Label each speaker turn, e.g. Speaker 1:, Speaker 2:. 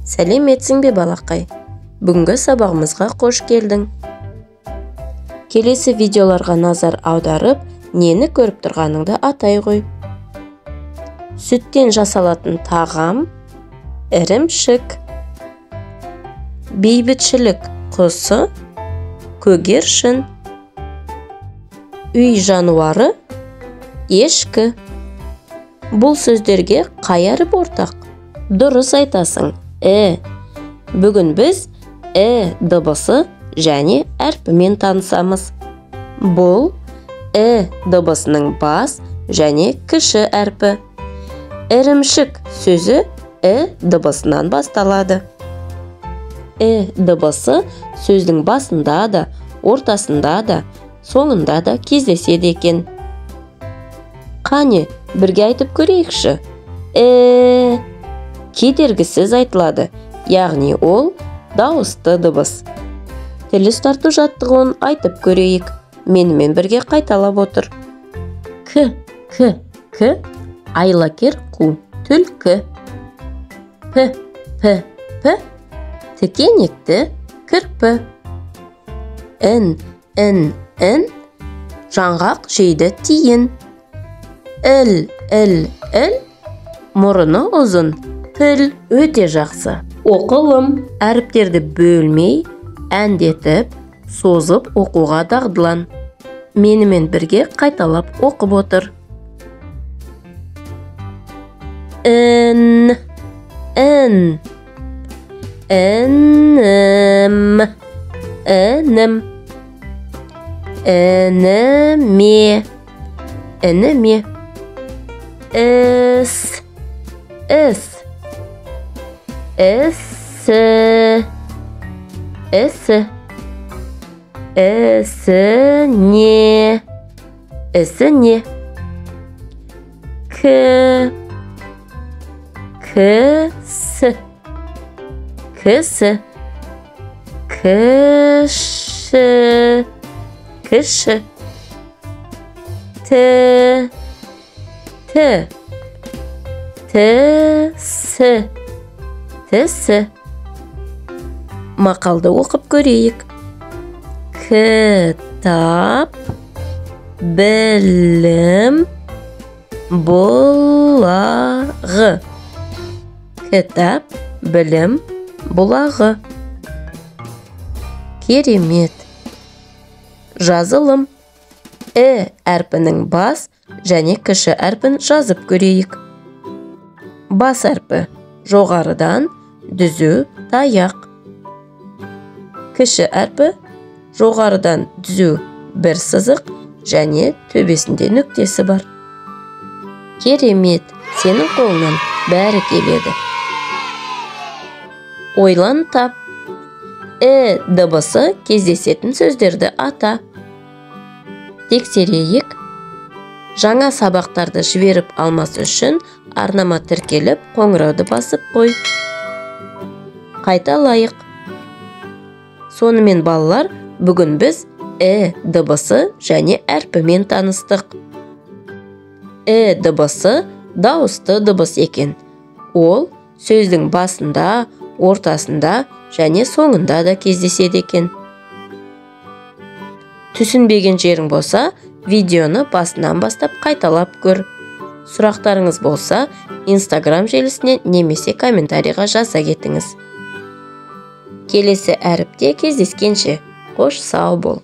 Speaker 1: Сәлеметсің бе балақай? Бүгінгі сабағымызға қош келдің. Келесі видеоларға назар аударып, нені көріп тұрғаныңды атай ғой. Сүттен жасалатын тағам, ірімшік. Бейбітшілік құсы, көгершін. Үй жануары, ешкі. Бұл сөздерге қай әріп ортақ? Дұрыс айтасың, Бүгін біз дыбысы және әрпімен танысамыз. Бұл дыбысының бас және кіші әрпі. Ірімшік сөзі дыбысынан басталады. Дыбысы сөздің басында да, ортасында да, соңында да кездеседі екен. Қане, бірге айтып көрейікші. Кедергісіз айтылады, яғни ол дауысты дыбыс. Тіл ұстарту жаттығуын айтып көрейік. Менімен бірге қайталап отыр. К, айлакер қу, түлкі. П, тікенекті кірпі. Н, жаңғақ жейді тиін. Л, мұрыны ұзын, тіл өте жақсы. Оқылым, әріптерді бөлмей, әндетіп, созып оқуға дағдылан. Менімен бірге қайталап оқып отыр. Інім, ініме. Ісіне. Кісі. Кіші. Тісі. Мақалды оқып көрейік. Кітап, білім, бұлағы. Кітап, білім, бұлағы. Керемет. Жазылым. Әрпінің бас және кіші әрпін жазып көрейік. Бас әрпі жоғарыдан, дүзу, таяқ. Кіші әрпі жоғарыдан дүзу бір сызық және төбесінде нүктесі бар. Керемет, сенің қолынан бәрі келеді. Ойлан тап. Дыбысы кездесетін сөздерді ата. Тексерейік. Жаңа сабақтарды жіберіп алмас үшін арнама тіркеліп, қоңырауды басып қой. Қайталайық. Сонымен балалар, бүгін біз дыбысы және әрпімен таныстық. Дыбысы дауысты дыбыс екен. Ол сөздің басында, ортасында және соңында да кездеседі екен. Түсінбеген жерің болса, видеоны басынан бастап қайталап көр. Сұрақтарыңыз болса, Instagram желісіне немесе комментарийға жаза кетіңіз. Келесі әріпте кездескенше, қош сау бол.